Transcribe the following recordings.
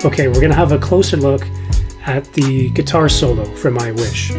Okay, we're going to have a closer look at the guitar solo from I Wish.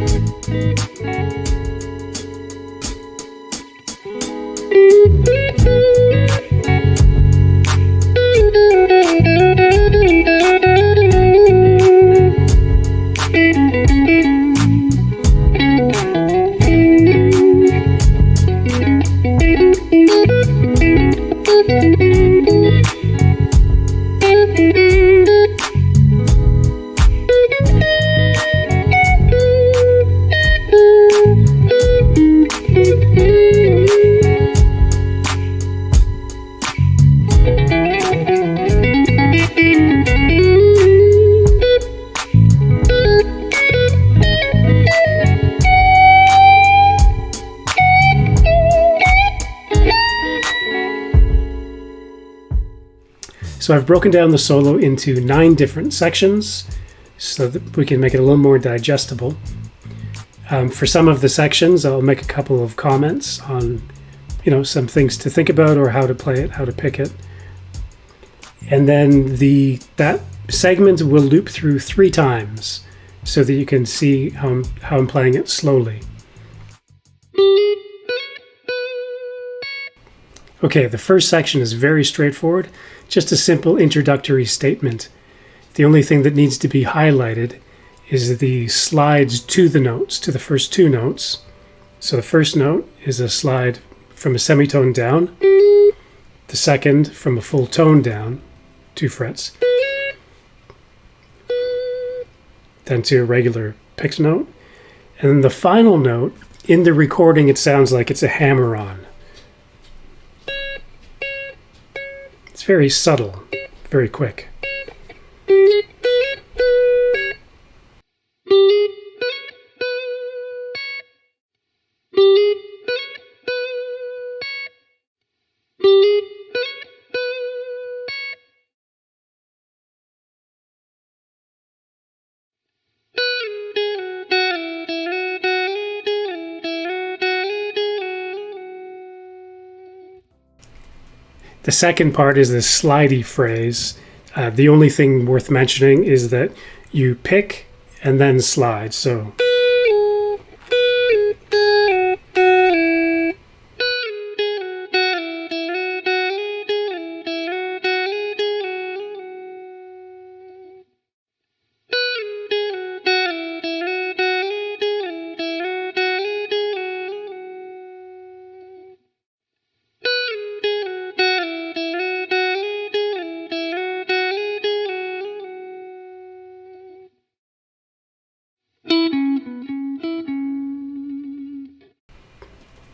So I've broken down the solo into 9 different sections so that we can make it a little more digestible. For some of the sections, I'll make a couple of comments on, some things to think about or how to play it, how to pick it. And then that segment will loop through 3 times so that you can see how I'm playing it slowly. Okay, the first section is very straightforward, just a simple introductory statement. The only thing that needs to be highlighted is the slides to the notes, to the first 2 notes. So the first note is a slide from a semitone down, the second from a full tone down, 2 frets, then to a regular picked note, and then the final note, in the recording it sounds like it's a hammer-on. It's very subtle, very quick. The second part is the slidey phrase. The only thing worth mentioning is that you pick and then slide. So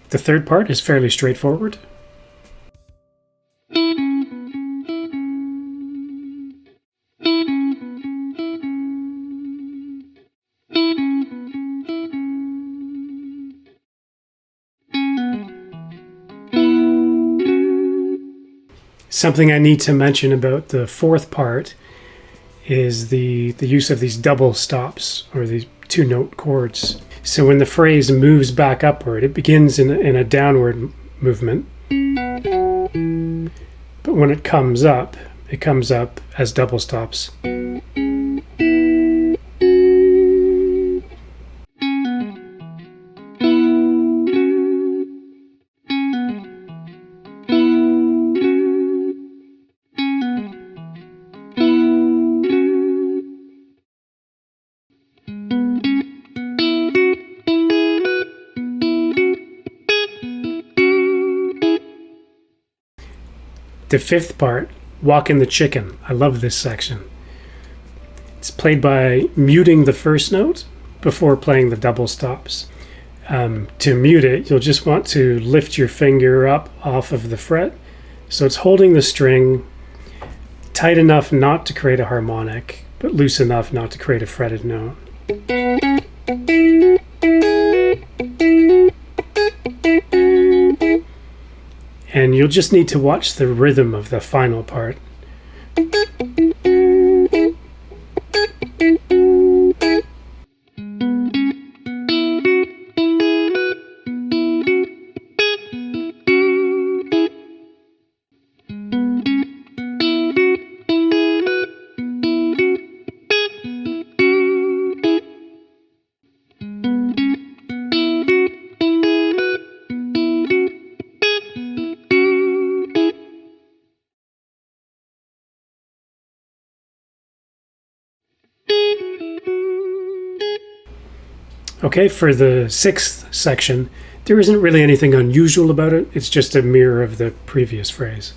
the third part is fairly straightforward. Something I need to mention about the fourth part is the use of these double stops, or these 2-note chords. So when the phrase moves back upward, it begins in a downward movement. But when it comes up as double stops. The fifth part, Walkin the Chicken. I love this section. It's played by muting the first note before playing the double stops. To mute it, you'll just want to lift your finger up off of the fret. So it's holding the string tight enough not to create a harmonic, but loose enough not to create a fretted note. And you'll just need to watch the rhythm of the final part. Okay, for the sixth section, there isn't really anything unusual about it. It's just a mirror of the previous phrase.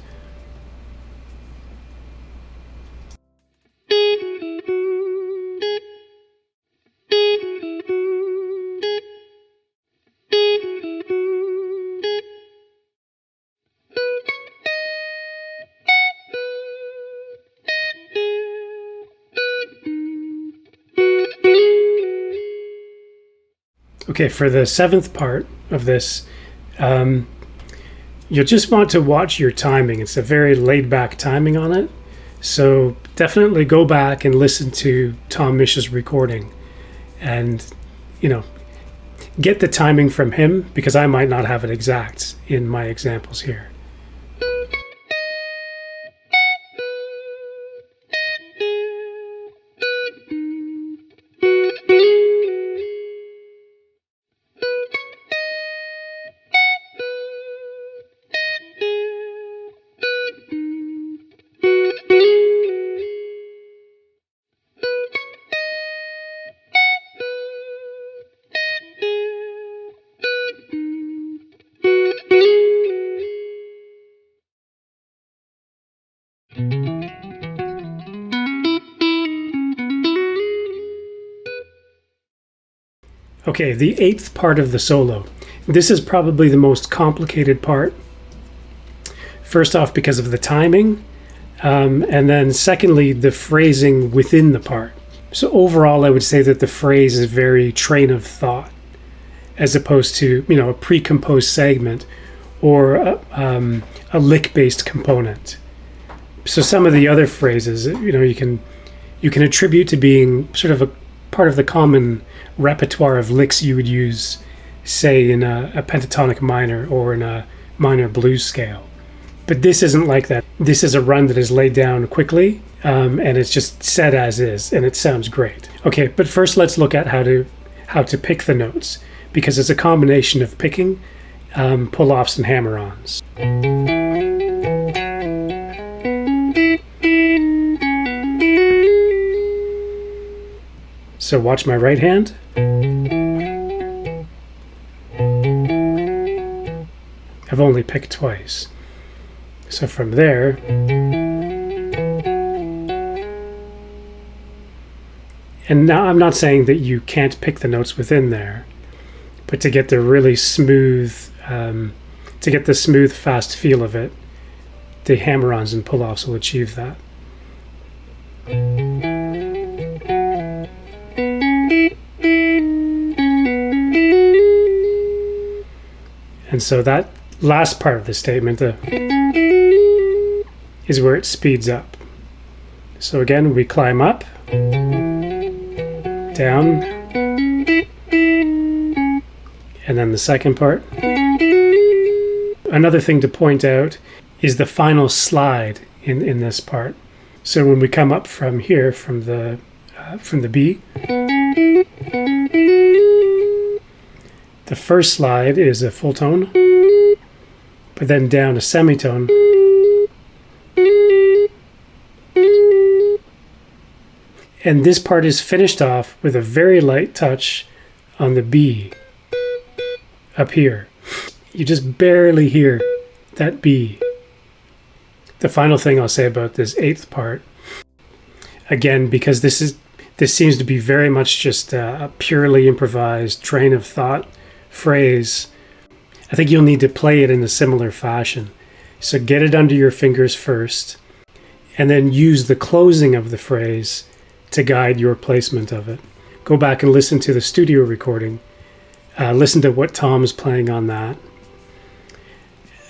Okay, for the seventh part of this, you'll just want to watch your timing. It's a very laid-back timing on it. So definitely go back and listen to Tom Misch's recording and, get the timing from him, because I might not have it exact in my examples here. Okay, the eighth part of the solo. This is probably the most complicated part. First off, because of the timing, and then secondly, the phrasing within the part. So overall, I would say that the phrase is very train of thought, as opposed to, a pre-composed segment or a lick-based component. So some of the other phrases, you can attribute to being sort of a part of the common repertoire of licks you would use, say, in a pentatonic minor or in a minor blues scale. But this isn't like that. This is a run that is laid down quickly, and it's just said as is, and it sounds great. Okay, but first let's look at how to pick the notes, because it's a combination of picking, pull-offs, and hammer-ons. So watch my right hand. I've only picked twice. So from there, and now I'm not saying that you can't pick the notes within there, but to get the really smooth, fast feel of it, the hammer-ons and pull-offs will achieve that. And so that last part of the statement is where it speeds up. So again, we climb up, down, and then the second part. Another thing to point out is the final slide in this part. So when we come up from here, from the B, the first slide is a full tone, but then down a semitone, and this part is finished off with a very light touch on the B up here. You just barely hear that B. The final thing I'll say about this eighth part, again, because this seems to be very much just a purely improvised train of thought phrase, I think you'll need to play it in a similar fashion. So get it under your fingers first, and then use the closing of the phrase to guide your placement of it. Go back and listen to the studio recording. Listen to what Tom's playing on that.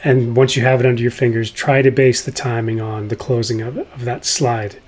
And once you have it under your fingers, try to base the timing on the closing of that slide.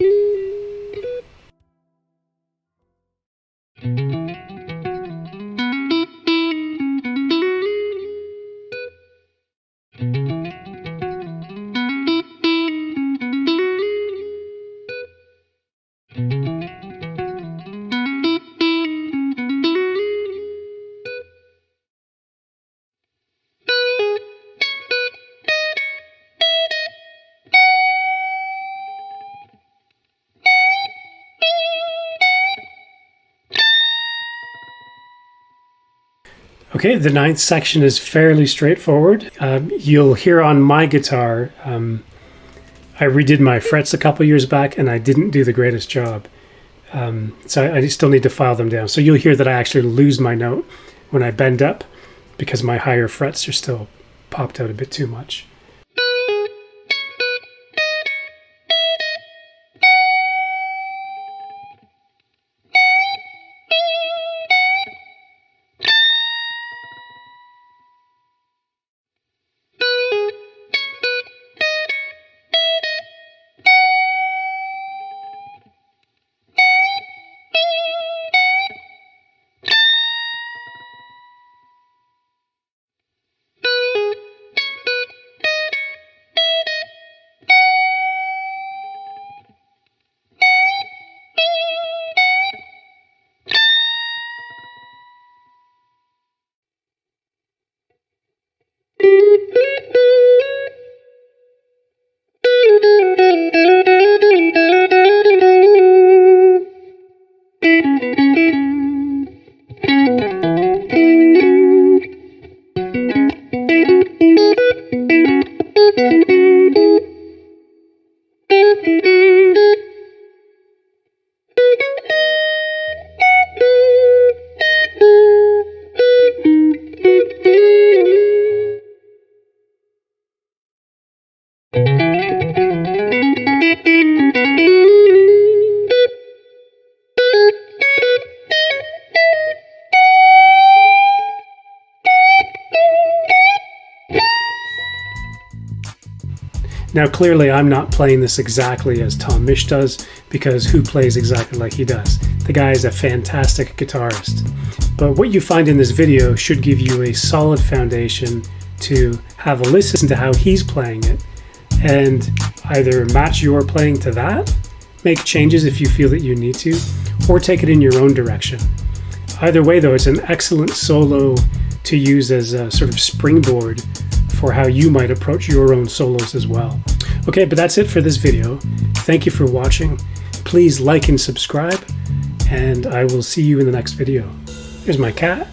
Okay, the ninth section is fairly straightforward. You'll hear on my guitar, I redid my frets a couple years back and I didn't do the greatest job. So I still need to file them down. So you'll hear that I actually lose my note when I bend up because my higher frets are still popped out a bit too much. Now clearly I'm not playing this exactly as Tom Misch does, because who plays exactly like he does? The guy is a fantastic guitarist. But what you find in this video should give you a solid foundation to have a listen to how he's playing it, and either match your playing to that, make changes if you feel that you need to, or take it in your own direction. Either way though, it's an excellent solo to use as a sort of springboard for how you might approach your own solos as well. Okay, but that's it for this video. Thank you for watching. Please like and subscribe, and I will see you in the next video. Here's my cat.